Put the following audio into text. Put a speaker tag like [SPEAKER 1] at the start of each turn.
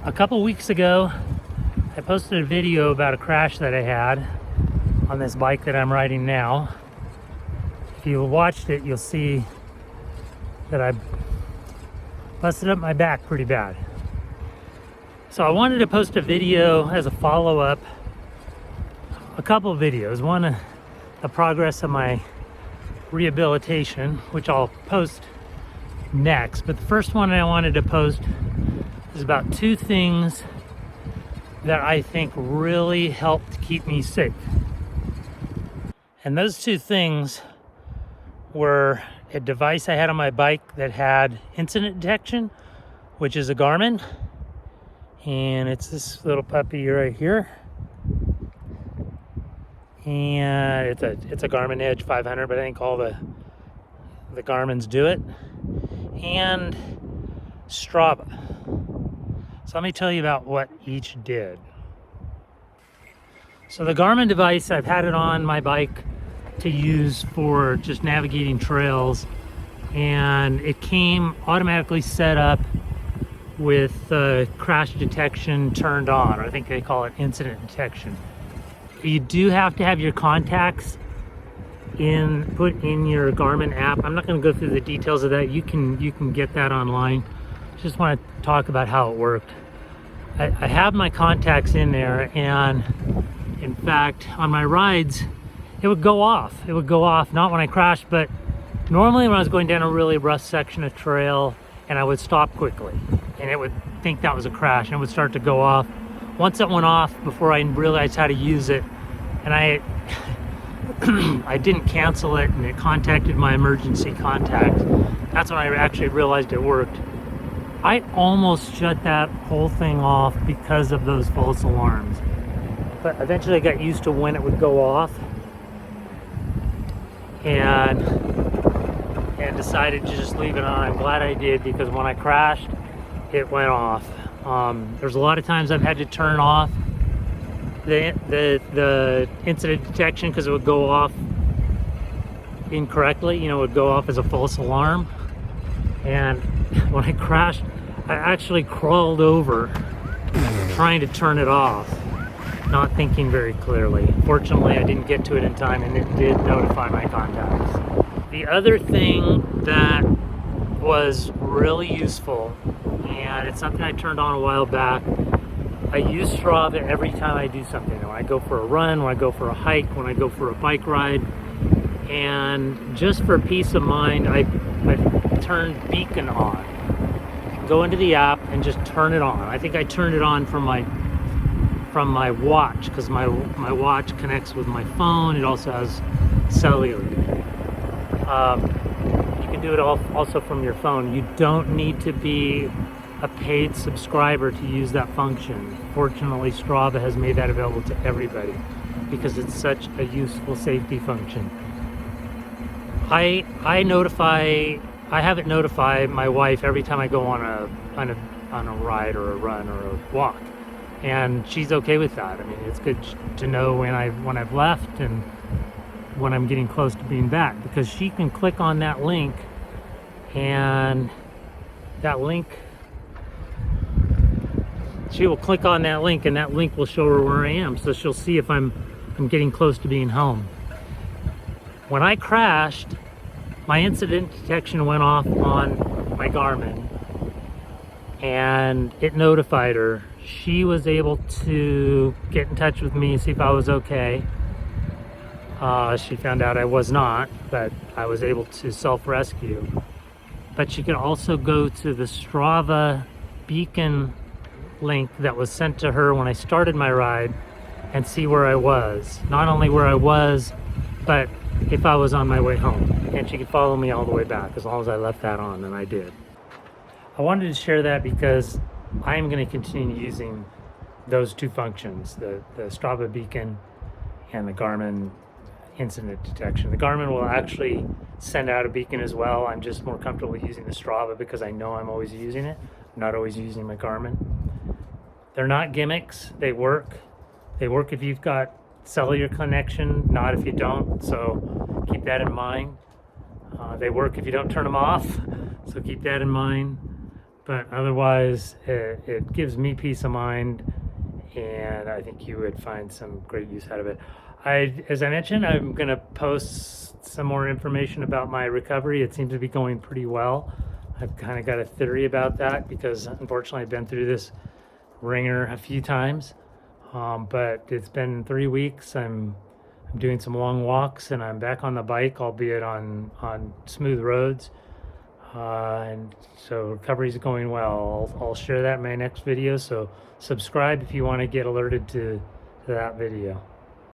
[SPEAKER 1] A couple weeks ago, I posted a video about a crash that I had on this bike that I'm riding now. If you watched it, you'll see that I busted up my back pretty bad. So I wanted to post a video as a follow-up, a couple of videos. One, the progress of my rehabilitation, which I'll post next. But the first one I wanted to post is about two things that I think really helped keep me safe. And those two things were a device I had on my bike that had incident detection, which is a Garmin, and it's this little puppy right here. And it's a Garmin Edge 500, but I think all the Garmins do it. And Strava. So let me tell you about what each did. So the Garmin device, I've had it on my bike to use for just navigating trails, and it came automatically set up with crash detection turned on, or I think they call it incident detection. You do have to have your contacts put in your Garmin app. I'm not going to go through the details of that. You can get that online. Just want to talk about how it worked. I have my contacts in there, and in fact, on my rides, it would go off. It would go off, not when I crashed, but normally when I was going down a really rough section of trail and I would stop quickly, and it would think that was a crash, and it would start to go off. Once it went off, before I realized how to use it, and I didn't cancel it, and it contacted my emergency contact. That's when I actually realized it worked. I almost shut that whole thing off because of those false alarms. But eventually I got used to when it would go off, and decided to just leave it on. I'm glad I did, because when I crashed, it went off. There's a lot of times I've had to turn off the incident detection because it would go off incorrectly. You know, it would go off as a false alarm. And when I crashed, I actually crawled over trying to turn it off, not thinking very clearly. Fortunately, I didn't get to it in time, and it did notify my contacts. The other thing that was really useful, and it's something I turned on a while back, I use Strava every time I do something. When I go for a run, when I go for a hike, when I go for a bike ride. And just for peace of mind, I turned beacon on. Go into the app and just turn it on. I think I turned it on from my watch, because my watch connects with my phone. It also has cellular. You can do it also from your phone. You don't need to be a paid subscriber to use that function. Fortunately, Strava has made that available to everybody because it's such a useful safety function. I have it notify my wife every time I go on a ride or a run or a walk, and she's okay with that. I mean, it's good to know when I've left and when I'm getting close to being back, because she can click on that link, and she will click on that link, and that link will show her where I am, so she'll see if I'm getting close to being home. When I crashed, my incident detection went off on my Garmin, and it notified her. She was able to get in touch with me, see if I was okay. She found out I was not, but I was able to self-rescue. But she could also go to the Strava beacon link that was sent to her when I started my ride and see where I was. Not only where I was, but if I was on my way home. And she could follow me all the way back as long as I left that on, and I did. I wanted to share that because I am going to continue using those two functions, the Strava beacon and the Garmin incident detection. The Garmin will actually send out a beacon as well. I'm just more comfortable using the Strava because I know I'm always using it. I'm not always using my Garmin. They're not gimmicks. They work. They work if you've got cellular connection, not if you don't, so keep that in mind. They work if you don't turn them off, so keep that in mind. but otherwise it gives me peace of mind, and I think you would find some great use out of it. As I mentioned, I'm going to post some more information about my recovery. It seems to be going pretty well. I've kind of got a theory about that because unfortunately I've been through this ringer a few times, but it's been 3 weeks. I'm doing some long walks and I'm back on the bike, albeit on smooth roads. And so recovery is going well. I'll share that in my next video, so subscribe if you want to get alerted to that video.